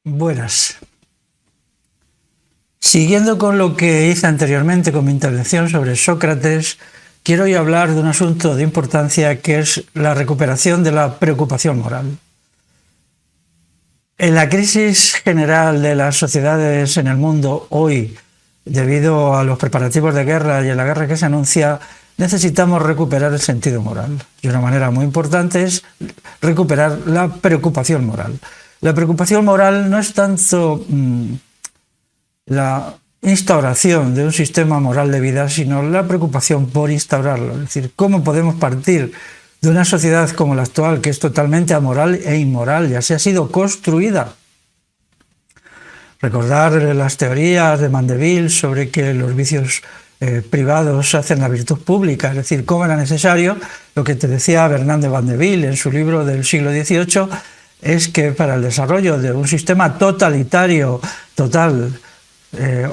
Buenas. Siguiendo con lo que hice anteriormente con mi intervención sobre Sócrates, quiero hoy hablar de un asunto de importancia que es la recuperación de la preocupación moral. En la crisis general de las sociedades en el mundo hoy, debido a los preparativos de guerra y a la guerra que se anuncia, necesitamos recuperar el sentido moral. Y una manera muy importante es recuperar la preocupación moral. La preocupación moral no es tanto la instauración de un sistema moral de vida, sino la preocupación por instaurarlo. Es decir, cómo podemos partir de una sociedad como la actual, que es totalmente amoral e inmoral, y así ha sido construida. Recordar las teorías de Mandeville sobre que los vicios privados hacen la virtud pública, es decir, cómo era necesario, lo que te decía Bernard de Mandeville en su libro del siglo XVIII, es que para el desarrollo de un sistema totalitario, total,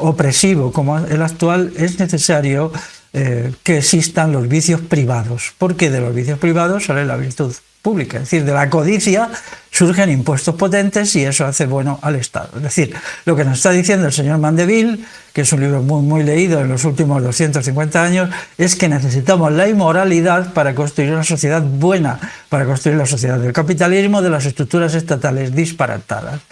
opresivo como el actual, es necesario que existan los vicios privados, porque de los vicios privados sale la virtud pública, es decir, de la codicia surgen impuestos potentes y eso hace bueno al Estado. Es decir, lo que nos está diciendo el señor Mandeville, que es un libro muy leído en los últimos 250 años, es que necesitamos la inmoralidad para construir una sociedad buena, para construir la sociedad del capitalismo, de las estructuras estatales disparatadas.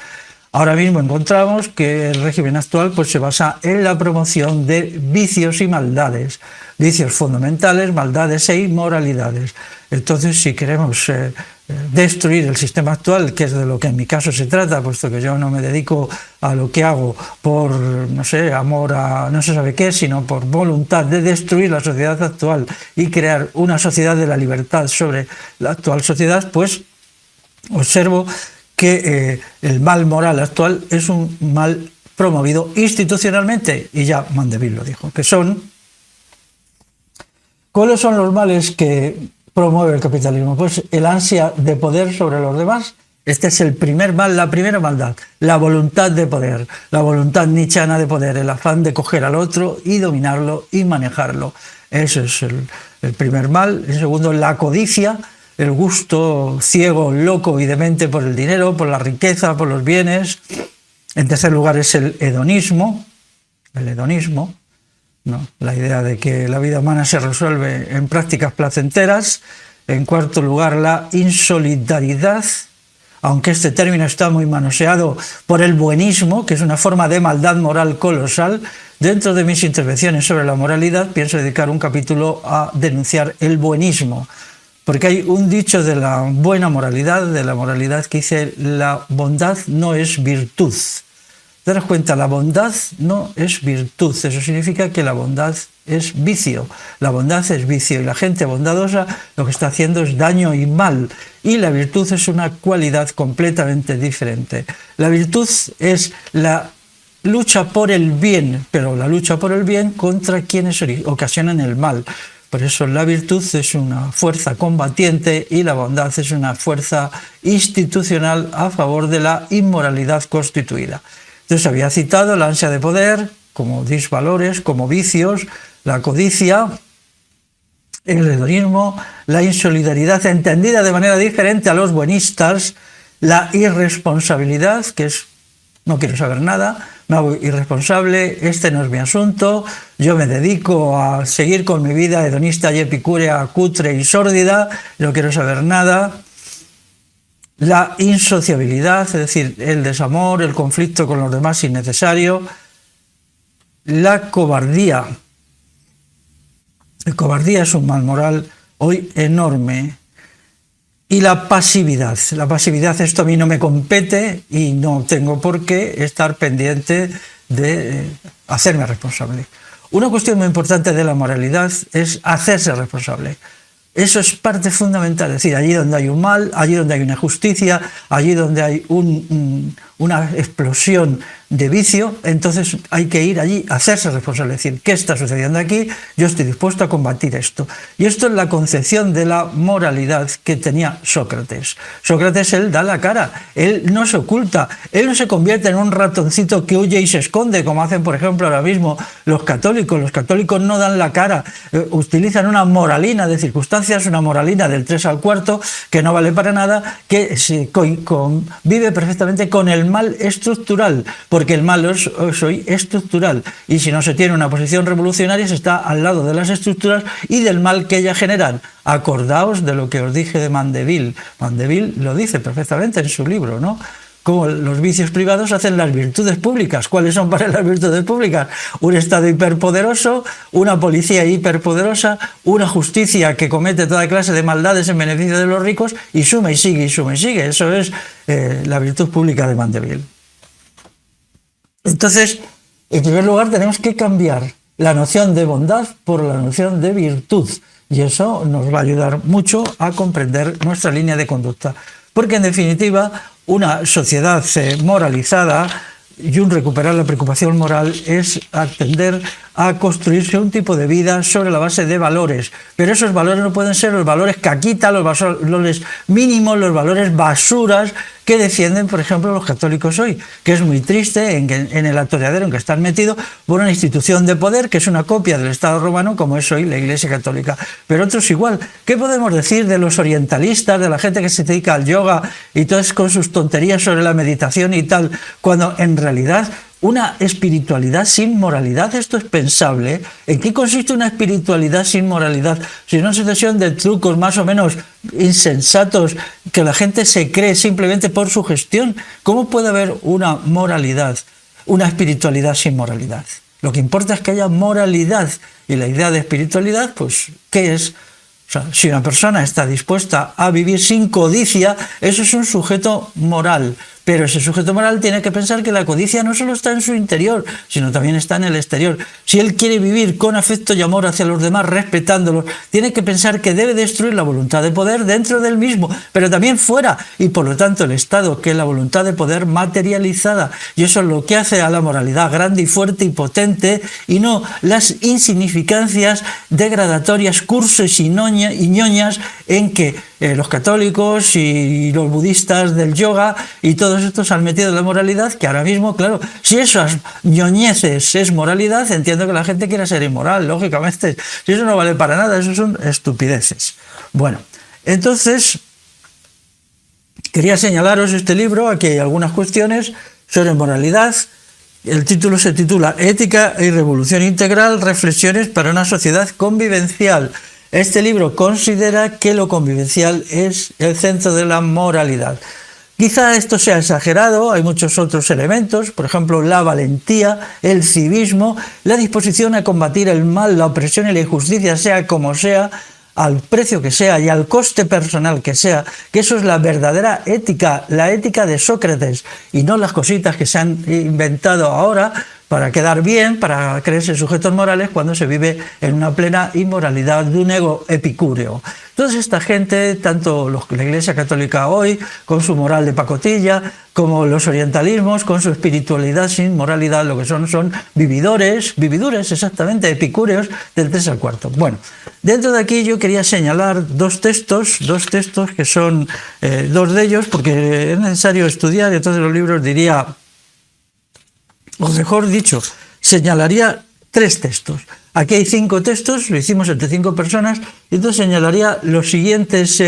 Ahora mismo encontramos que el régimen actual se basa en la promoción de vicios y maldades, vicios fundamentales, maldades e inmoralidades. Entonces, si queremos destruir el sistema actual, que es de lo que en mi caso se trata, puesto que yo no me dedico a lo que hago por, no sé, amor a no se sabe qué, sino por voluntad de destruir la sociedad actual y crear una sociedad de la libertad sobre la actual sociedad, pues observo que el mal moral actual es un mal promovido institucionalmente, y ya Mandeville lo dijo, que son... ¿Cuáles son los males que promueve el capitalismo? Pues el ansia de poder sobre los demás. Este es el primer mal, la primera maldad, la voluntad de poder, la voluntad nietzscheana de poder, el afán de coger al otro y dominarlo y manejarlo. Ese es el primer mal. En segundo, la codicia, el gusto ciego, loco y demente por el dinero, por la riqueza, por los bienes. En tercer lugar es el hedonismo, ¿no? La idea de que la vida humana se resuelve en prácticas placenteras. En cuarto lugar, la insolidaridad, aunque este término está muy manoseado por el buenismo, que es una forma de maldad moral colosal. Dentro de mis intervenciones sobre la moralidad pienso dedicar un capítulo a denunciar el buenismo, porque hay un dicho de la buena moralidad, de la moralidad, que dice: la bondad no es virtud. Daros cuenta, la bondad no es virtud, eso significa que la bondad es vicio. La bondad es vicio y la gente bondadosa lo que está haciendo es daño y mal. Y la virtud es una cualidad completamente diferente. La virtud es la lucha por el bien, pero la lucha por el bien contra quienes ocasionan el mal. Por eso la virtud es una fuerza combatiente y la bondad es una fuerza institucional a favor de la inmoralidad constituida. Entonces había citado la ansia de poder como disvalores, como vicios, la codicia, el hedonismo, la insolidaridad entendida de manera diferente a los buenistas, la irresponsabilidad, que es no quiero saber nada, me hago irresponsable, este no es mi asunto, yo me dedico a seguir con mi vida hedonista y epicúrea, cutre y sórdida, no quiero saber nada. La insociabilidad, es decir, el desamor, el conflicto con los demás innecesario. La cobardía. La cobardía es un mal moral hoy enorme. Y la pasividad. La pasividad, esto a mí no me compete y no tengo por qué estar pendiente de hacerme responsable. Una cuestión muy importante de la moralidad es hacerse responsable. Eso es parte fundamental, es decir, allí donde hay un mal, allí donde hay una injusticia, allí donde hay una explosión de vicio, entonces hay que ir allí a hacerse responsable, decir, ¿qué está sucediendo aquí? Yo estoy dispuesto a combatir esto. Y esto es la concepción de la moralidad que tenía Sócrates. Sócrates, él da la cara, él no se oculta, él no se convierte en un ratoncito que huye y se esconde, como hacen, por ejemplo, ahora mismo los católicos. Los católicos no dan la cara, utilizan una moralina de circunstancias, una moralina del 3 al 4, que no vale para nada, que se convive perfectamente con el mal estructural, porque el mal es hoy estructural, y si no se tiene una posición revolucionaria se está al lado de las estructuras y del mal que ellas generan. Acordaos de lo que os dije de Mandeville. Mandeville lo dice perfectamente en su libro, ¿no? Como los vicios privados hacen las virtudes públicas. ¿Cuáles son para las virtudes públicas? Un Estado hiperpoderoso, una policía hiperpoderosa, una justicia que comete toda clase de maldades en beneficio de los ricos, y suma y sigue, y suma y sigue. Eso es la virtud pública de Mandeville. Entonces, en primer lugar, tenemos que cambiar la noción de bondad por la noción de virtud, y eso nos va a ayudar mucho a comprender nuestra línea de conducta, porque en definitiva una sociedad moralizada y un recuperar la preocupación moral es atender a construirse un tipo de vida sobre la base de valores, pero esos valores no pueden ser los valores caquita, los valores mínimos, los valores basuras que defienden, por ejemplo, los católicos hoy, que es muy triste en el atolladero en que están metidos por una institución de poder que es una copia del Estado romano, como es hoy la Iglesia Católica. Pero otros igual. ¿Qué podemos decir de los orientalistas, de la gente que se dedica al yoga y todas con sus tonterías sobre la meditación y tal, cuando en realidad una espiritualidad sin moralidad, esto es pensable? ¿En qué consiste una espiritualidad sin moralidad? Si una sucesión de trucos más o menos insensatos que la gente se cree simplemente por su gestión. ¿Cómo puede haber una moralidad, una espiritualidad sin moralidad? Lo que importa es que haya moralidad, y la idea de espiritualidad, pues, ¿qué es? O sea, si una persona está dispuesta a vivir sin codicia, eso es un sujeto moral. Pero ese sujeto moral tiene que pensar que la codicia no solo está en su interior, sino también está en el exterior. Si él quiere vivir con afecto y amor hacia los demás, respetándolos, tiene que pensar que debe destruir la voluntad de poder dentro del mismo, pero también fuera, y por lo tanto el Estado, que es la voluntad de poder materializada. Y eso es lo que hace a la moralidad grande y fuerte y potente, y no las insignificancias degradatorias, cursos y ñoñas en que los católicos y los budistas del yoga y todos estos han metido en la moralidad, que ahora mismo, claro, si esas ñoñeces es moralidad, entiendo que la gente quiera ser inmoral, lógicamente. Si eso no vale para nada, eso son estupideces. Bueno, entonces quería señalaros este libro, aquí hay algunas cuestiones sobre moralidad. El título se titula Ética y Revolución Integral, reflexiones para una sociedad convivencial. Este libro considera que lo convivencial es el centro de la moralidad. Quizá esto sea exagerado, hay muchos otros elementos, por ejemplo, la valentía, el civismo, la disposición a combatir el mal, la opresión y la injusticia, sea como sea, al precio que sea y al coste personal que sea, que eso es la verdadera ética, la ética de Sócrates, y no las cositas que se han inventado ahora para quedar bien, para creerse sujetos morales, cuando se vive en una plena inmoralidad de un ego epicúreo. Entonces esta gente, tanto la Iglesia Católica hoy, con su moral de pacotilla, como los orientalismos, con su espiritualidad sin moralidad, lo que son vividores exactamente, epicúreos del 3 al 4. Bueno, dentro de aquí yo quería señalar dos textos que son dos de ellos, porque es necesario estudiar, y entonces los libros diría, o mejor dicho, señalaría 3 textos. Aquí hay 5 textos, lo hicimos entre 5 personas, y entonces señalaría los siguientes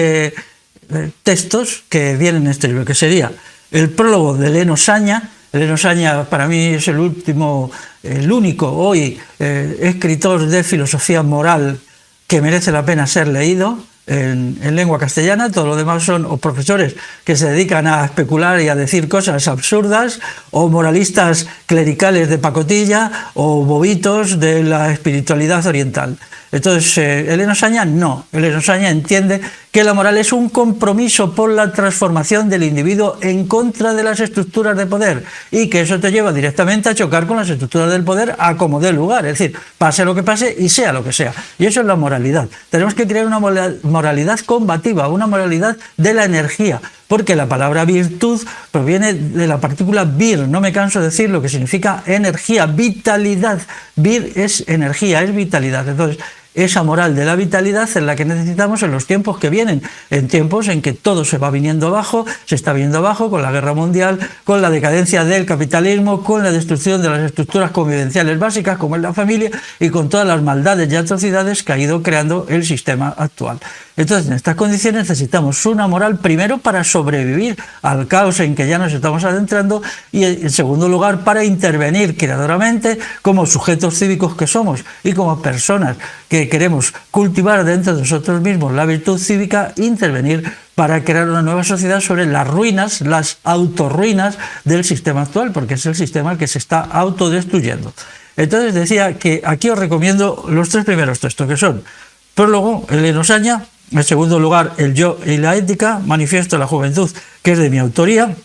textos que vienen en este libro, que sería el prólogo de Leno Saña. Leno Saña para mí es el único hoy escritor de filosofía moral que merece la pena ser leído en lengua castellana. Todo lo demás son o profesores que se dedican a especular y a decir cosas absurdas, o moralistas clericales de pacotilla, o bobitos de la espiritualidad oriental. Entonces, Heleno Saña no. Heleno Saña entiende que la moral es un compromiso por la transformación del individuo en contra de las estructuras de poder y que eso te lleva directamente a chocar con las estructuras del poder a como dé lugar, es decir, pase lo que pase y sea lo que sea. Y eso es la moralidad. Tenemos que crear una moralidad combativa, una moralidad de la energía, porque la palabra virtud proviene de la partícula vir, no me canso de decirlo, que significa energía, vitalidad. Vir es energía, es vitalidad. Entonces, esa moral de la vitalidad es la que necesitamos en los tiempos que vienen, en tiempos en que todo se va viniendo abajo, se está viniendo abajo con la guerra mundial, con la decadencia del capitalismo, con la destrucción de las estructuras convivenciales básicas como es la familia y con todas las maldades y atrocidades que ha ido creando el sistema actual. Entonces, en estas condiciones necesitamos una moral primero para sobrevivir al caos en que ya nos estamos adentrando y en segundo lugar para intervenir creadoramente como sujetos cívicos que somos y como personas que queremos cultivar dentro de nosotros mismos la virtud cívica, intervenir para crear una nueva sociedad sobre las ruinas, las autorruinas del sistema actual, porque es el sistema que se está autodestruyendo. Entonces decía que aquí os recomiendo los tres primeros textos, que son prólogo, Heleno Saña, en segundo lugar, El yo y la ética, Manifiesto de la juventud, que es de mi autoría,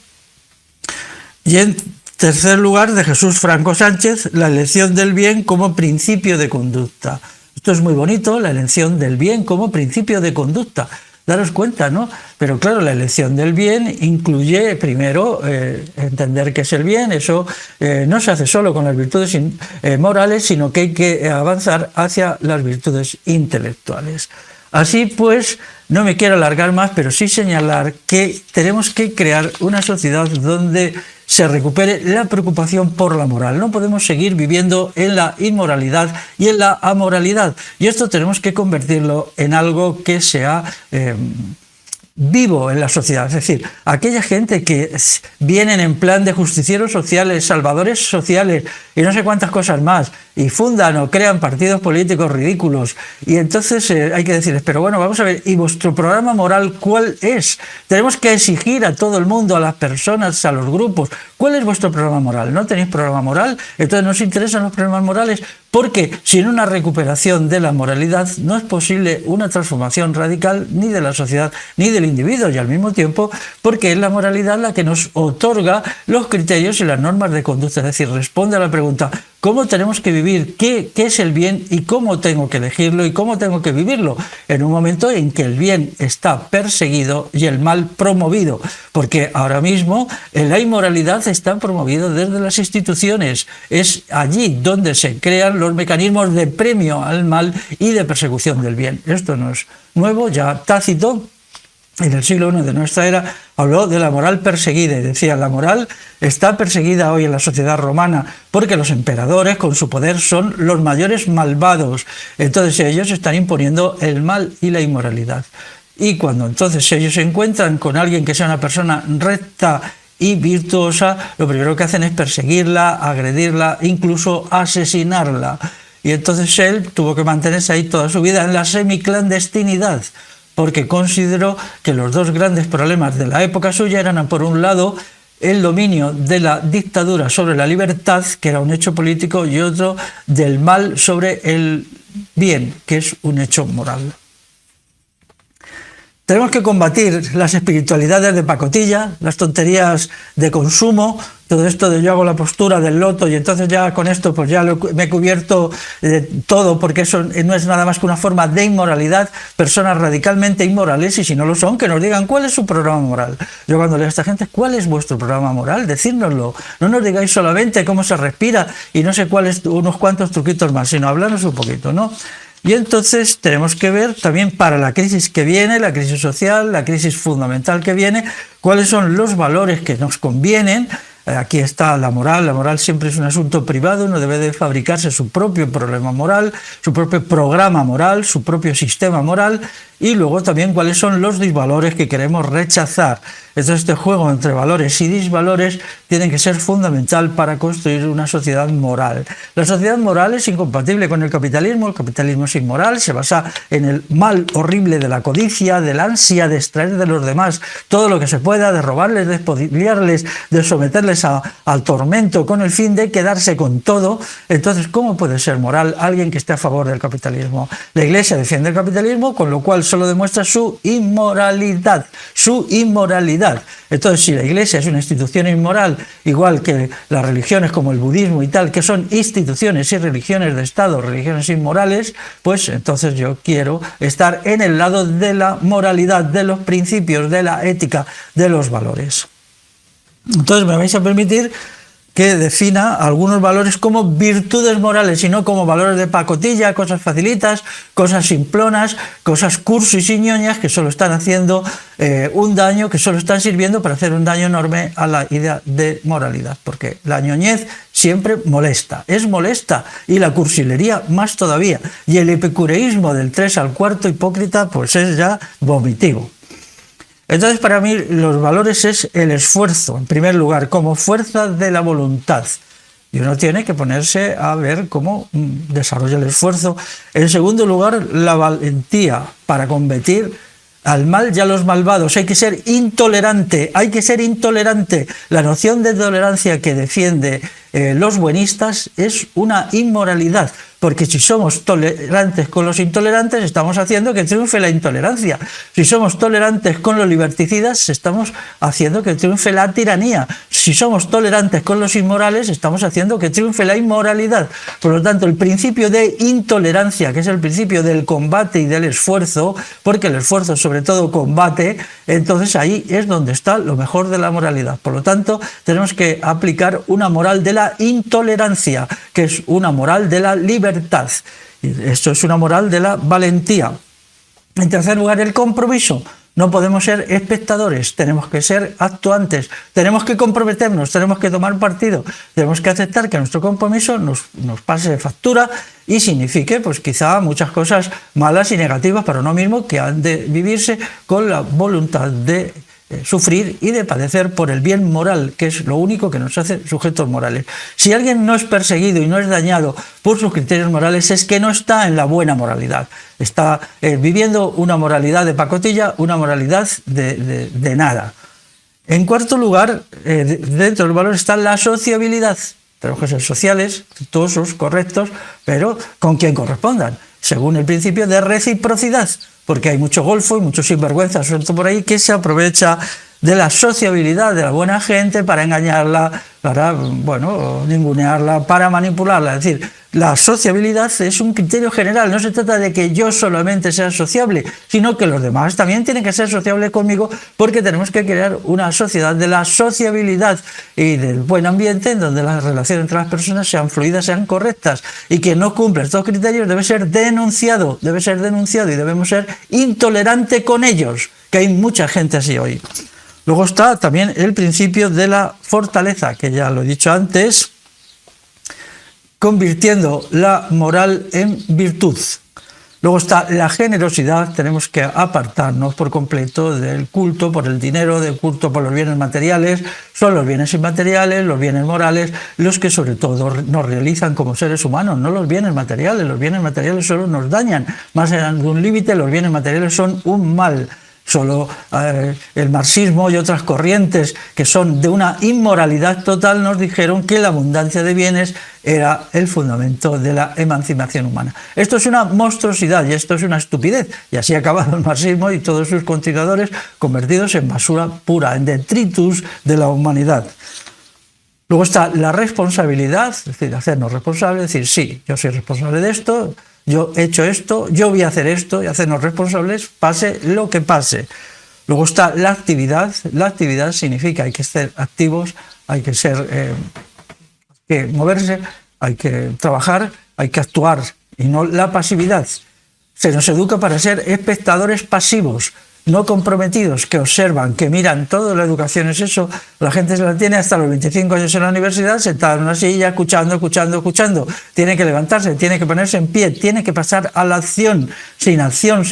y en tercer lugar, de Jesús Franco Sánchez, La elección del bien como principio de conducta. Esto es muy bonito, la elección del bien como principio de conducta. Daros cuenta, ¿no? Pero claro, la elección del bien incluye primero entender qué es el bien. Eso no se hace solo con las virtudes morales, sino que hay que avanzar hacia las virtudes intelectuales. Así pues, no me quiero alargar más, pero sí señalar que tenemos que crear una sociedad donde se recupere la preocupación por la moral. No podemos seguir viviendo en la inmoralidad y en la amoralidad. Y esto tenemos que convertirlo en algo que sea vivo en la sociedad. Es decir, aquella gente que vienen en plan de justicieros sociales, salvadores sociales y no sé cuántas cosas más, y fundan o crean partidos políticos ridículos, y entonces hay que decirles, pero bueno, vamos a ver, ¿y vuestro programa moral cuál es? Tenemos que exigir a todo el mundo, a las personas, a los grupos, ¿cuál es vuestro programa moral? ¿No tenéis programa moral? Entonces nos interesan los problemas morales, porque sin una recuperación de la moralidad no es posible una transformación radical ni de la sociedad ni del individuo, y al mismo tiempo porque es la moralidad la que nos otorga los criterios y las normas de conducta, es decir, responde a la pregunta ¿cómo tenemos que vivir? ¿Qué es el bien y cómo tengo que elegirlo y cómo tengo que vivirlo? En un momento en que el bien está perseguido y el mal promovido, porque ahora mismo la inmoralidad está promovida desde las instituciones. Es allí donde se crean los mecanismos de premio al mal y de persecución del bien. Esto no es nuevo, ya Tácito, en el siglo I de nuestra era, habló de la moral perseguida y decía, la moral está perseguida hoy en la sociedad romana porque los emperadores con su poder son los mayores malvados. Entonces ellos están imponiendo el mal y la inmoralidad. Y cuando entonces ellos se encuentran con alguien que sea una persona recta y virtuosa, lo primero que hacen es perseguirla, agredirla, incluso asesinarla. Y entonces él tuvo que mantenerse ahí toda su vida en la semiclandestinidad, porque consideró que los dos grandes problemas de la época suya eran, por un lado, el dominio de la dictadura sobre la libertad, que era un hecho político, y otro del mal sobre el bien, que es un hecho moral. Tenemos que combatir las espiritualidades de pacotilla, las tonterías de consumo, todo esto de yo hago la postura del loto y entonces ya con esto pues ya me he cubierto de todo, porque eso no es nada más que una forma de inmoralidad, personas radicalmente inmorales, y si no lo son, que nos digan cuál es su programa moral. Yo cuando leo a esta gente, ¿cuál es vuestro programa moral? Decírnoslo, no nos digáis solamente cómo se respira y no sé cuáles, unos cuantos truquitos más, sino hablarnos un poquito, ¿no? Y entonces tenemos que ver también para la crisis que viene, la crisis social, la crisis fundamental que viene, cuáles son los valores que nos convienen. Aquí está la moral siempre es un asunto privado, uno debe de fabricarse su propio problema moral, su propio programa moral, su propio sistema moral, y luego también cuáles son los disvalores que queremos rechazar. Entonces este juego entre valores y disvalores tiene que ser fundamental para construir una sociedad moral. La sociedad moral es incompatible con el capitalismo es inmoral, se basa en el mal horrible de la codicia, de la ansia de extraer de los demás todo lo que se pueda, de robarles, de expoliarles, de someterles al tormento con el fin de quedarse con todo. Entonces, ¿cómo puede ser moral alguien que esté a favor del capitalismo? La Iglesia defiende el capitalismo, con lo cual solo demuestra su inmoralidad, Entonces, si la Iglesia es una institución inmoral, igual que las religiones como el budismo y tal, que son instituciones y religiones de Estado, religiones inmorales, pues entonces yo quiero estar en el lado de la moralidad, de los principios, de la ética, de los valores. Entonces me vais a permitir que defina algunos valores como virtudes morales y no como valores de pacotilla, cosas facilitas, cosas simplonas, cosas cursis y ñoñas que solo están haciendo un daño, que solo están sirviendo para hacer un daño enorme a la idea de moralidad, porque la ñoñez siempre molesta, es molesta, y la cursilería más todavía, y el epicureísmo del 3 al 4 hipócrita pues es ya vomitivo. Entonces, para mí, los valores es el esfuerzo, en primer lugar, como fuerza de la voluntad. Y uno tiene que ponerse a ver cómo desarrolla el esfuerzo. En segundo lugar, la valentía para combatir al mal y a los malvados. Hay que ser intolerante, La noción de tolerancia que defiende los buenistas es una inmoralidad, porque si somos tolerantes con los intolerantes, estamos haciendo que triunfe la intolerancia. Si somos tolerantes con los liberticidas, estamos haciendo que triunfe la tiranía. Si somos tolerantes con los inmorales, estamos haciendo que triunfe la inmoralidad. Por lo tanto, el principio de intolerancia, que es el principio del combate y del esfuerzo, porque el esfuerzo sobre todo combate, entonces ahí es donde está lo mejor de la moralidad. Por lo tanto, tenemos que aplicar una moral de la intolerancia, que es una moral de la libertad. Y esto es una moral de la valentía. En tercer lugar, el compromiso. No podemos ser espectadores, tenemos que ser actuantes, tenemos que comprometernos, tenemos que tomar partido, tenemos que aceptar que nuestro compromiso nos pase factura y signifique pues quizá muchas cosas malas y negativas para uno mismo, que han de vivirse con la voluntad de sufrir y de padecer por el bien moral, que es lo único que nos hace sujetos morales. Si alguien no es perseguido y no es dañado por sus criterios morales, es que no está en la buena moralidad. Está viviendo una moralidad de pacotilla, una moralidad de nada. En cuarto lugar, dentro del valor está la sociabilidad. Tenemos que ser sociales, virtuosos, correctos, pero con quien correspondan, según el principio de reciprocidad, porque hay mucho golfo y mucho sinvergüenza suelto por ahí que se aprovecha de la sociabilidad de la buena gente para engañarla, para ningunearla, para manipularla. Es decir, la sociabilidad es un criterio general, no se trata de que yo solamente sea sociable, sino que los demás también tienen que ser sociables conmigo, porque tenemos que crear una sociedad de la sociabilidad y del buen ambiente, en donde las relaciones entre las personas sean fluidas, sean correctas, y quien no cumple estos criterios debe ser denunciado y debemos ser intolerantes con ellos, que hay mucha gente así hoy. Luego está también el principio de la fortaleza, que ya lo he dicho antes, convirtiendo la moral en virtud. Luego está la generosidad, tenemos que apartarnos por completo del culto por el dinero, del culto por los bienes materiales. Son los bienes inmateriales, los bienes morales, los que sobre todo nos realizan como seres humanos, no los bienes materiales. Los bienes materiales solo nos dañan, más allá de un límite, los bienes materiales son un mal. Solo el marxismo y otras corrientes que son de una inmoralidad total nos dijeron que la abundancia de bienes era el fundamento de la emancipación humana. Esto es una monstruosidad y esto es una estupidez, y así ha acabado el marxismo y todos sus continuadores convertidos en basura pura, en detritus de la humanidad. Luego está la responsabilidad, es decir, hacernos responsables, decir, sí, yo soy responsable de esto, yo he hecho esto, yo voy a hacer esto, y hacernos responsables, pase lo que pase. Luego está la actividad. La actividad significa hay que ser activos, hay que que moverse, hay que trabajar, hay que actuar, y no la pasividad. Se nos educa para ser espectadores pasivos. no comprometidos, que observan, que miran todo. La educación es eso. La gente se la tiene hasta los 25 años en la universidad, sentada en una silla, escuchando. Tiene que levantarse, tiene que ponerse en pie, tiene que pasar a la acción, sin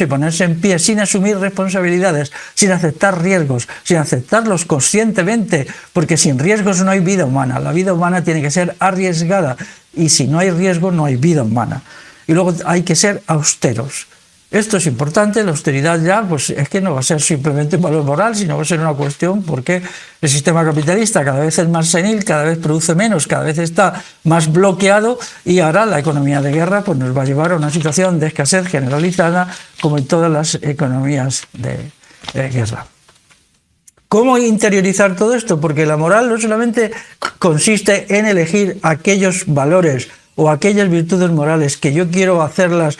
ponerse en pie, sin asumir responsabilidades, sin aceptar riesgos, sin aceptarlos conscientemente, porque sin riesgos no hay vida humana. La vida humana tiene que ser arriesgada, y si no hay riesgo no hay vida humana. Y luego hay que ser austeros. Esto es importante. La austeridad ya pues es que no va a ser simplemente un valor moral, sino va a ser una cuestión, porque el sistema capitalista cada vez es más senil, cada vez produce menos, cada vez está más bloqueado, y ahora la economía de guerra pues nos va a llevar a una situación de escasez generalizada, como en todas las economías de guerra. ¿Cómo interiorizar todo esto? Porque la moral no solamente consiste en elegir aquellos valores o aquellas virtudes morales que yo quiero hacerlas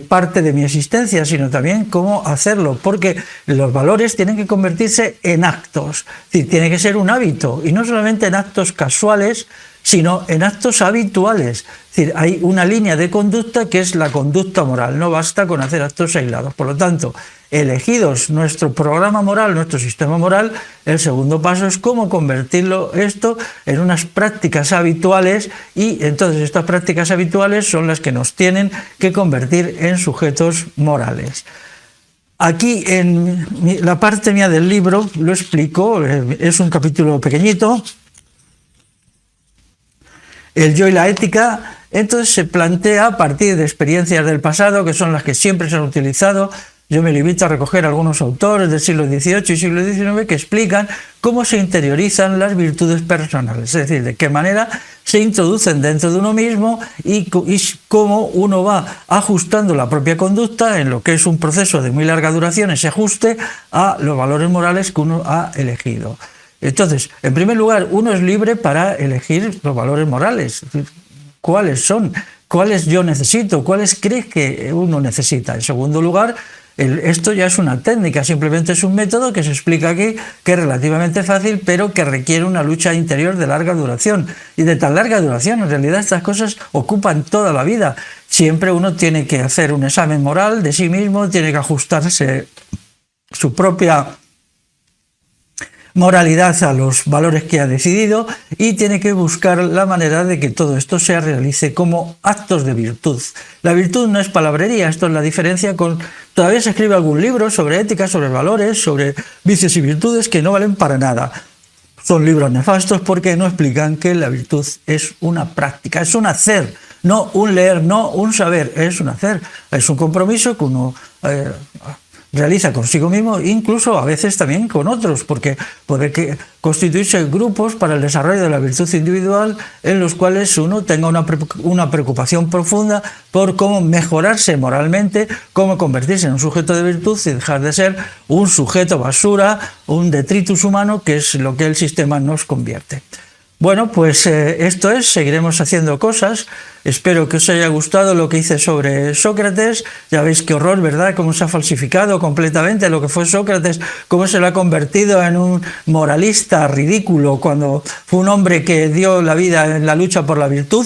parte de mi existencia, sino también cómo hacerlo, porque los valores tienen que convertirse en actos, es decir, tiene que ser un hábito, y no solamente en actos casuales, sino en actos habituales. Es decir, hay una línea de conducta que es la conducta moral, no basta con hacer actos aislados. Por lo tanto, elegidos nuestro programa moral, nuestro sistema moral, el segundo paso es cómo convertirlo esto en unas prácticas habituales, y entonces estas prácticas habituales son las que nos tienen que convertir en sujetos morales. Aquí en la parte mía del libro lo explico, es un capítulo pequeñito, el yo y la ética. Entonces se plantea a partir de experiencias del pasado, que son las que siempre se han utilizado. Yo me limito a recoger algunos autores del siglo XVIII y siglo XIX que explican cómo se interiorizan las virtudes personales, es decir, de qué manera se introducen dentro de uno mismo, y cómo uno va ajustando la propia conducta en lo que es un proceso de muy larga duración, ese ajuste a los valores morales que uno ha elegido. Entonces, en primer lugar, uno es libre para elegir los valores morales. ¿Cuáles son? ¿Cuáles yo necesito? ¿Cuáles crees que uno necesita? En segundo lugar, esto ya es una técnica, simplemente es un método que se explica aquí, que es relativamente fácil, pero que requiere una lucha interior de larga duración. Y de tan larga duración, en realidad estas cosas ocupan toda la vida. Siempre uno tiene que hacer un examen moral de sí mismo, tiene que ajustarse su propia moralidad a los valores que ha decidido, y tiene que buscar la manera de que todo esto se realice como actos de virtud. La virtud no es palabrería, esto es la diferencia con... Todavía se escribe algún libro sobre ética, sobre valores, sobre vicios y virtudes que no valen para nada. Son libros nefastos porque no explican que la virtud es una práctica, es un hacer, no un leer, no un saber, es un hacer, es un compromiso que uno realiza consigo mismo, incluso a veces también con otros, porque puede constituirse grupos para el desarrollo de la virtud individual, en los cuales uno tenga una preocupación profunda por cómo mejorarse moralmente, cómo convertirse en un sujeto de virtud y dejar de ser un sujeto basura, un detritus humano, que es lo que el sistema nos convierte. Bueno, pues esto es, seguiremos haciendo cosas. Espero que os haya gustado lo que hice sobre Sócrates. Ya veis qué horror, ¿verdad? Cómo se ha falsificado completamente lo que fue Sócrates, cómo se lo ha convertido en un moralista ridículo, cuando fue un hombre que dio la vida en la lucha por la virtud.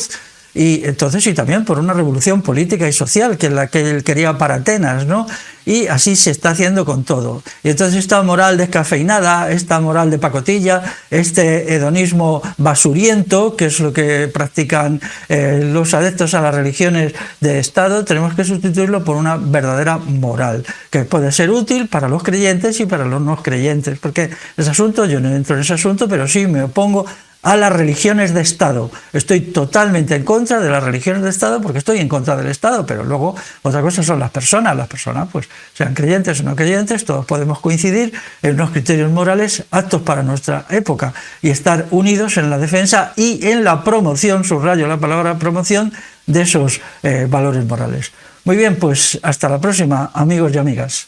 Y entonces, y también por una revolución política y social, que es la que él quería para Atenas, ¿no? Y así se está haciendo con todo. Y entonces esta moral descafeinada, esta moral de pacotilla, este hedonismo basuriento, que es lo que practican los adeptos a las religiones de Estado, tenemos que sustituirlo por una verdadera moral, que puede ser útil para los creyentes y para los no creyentes. Porque ese asunto, yo no entro en ese asunto, pero sí me opongo a las religiones de Estado. Estoy totalmente en contra de las religiones de Estado, porque estoy en contra del Estado, pero luego otra cosa son las personas. Las personas, pues sean creyentes o no creyentes, todos podemos coincidir en unos criterios morales aptos para nuestra época y estar unidos en la defensa y en la promoción, subrayo la palabra promoción, de esos valores morales. Muy bien, pues hasta la próxima, amigos y amigas.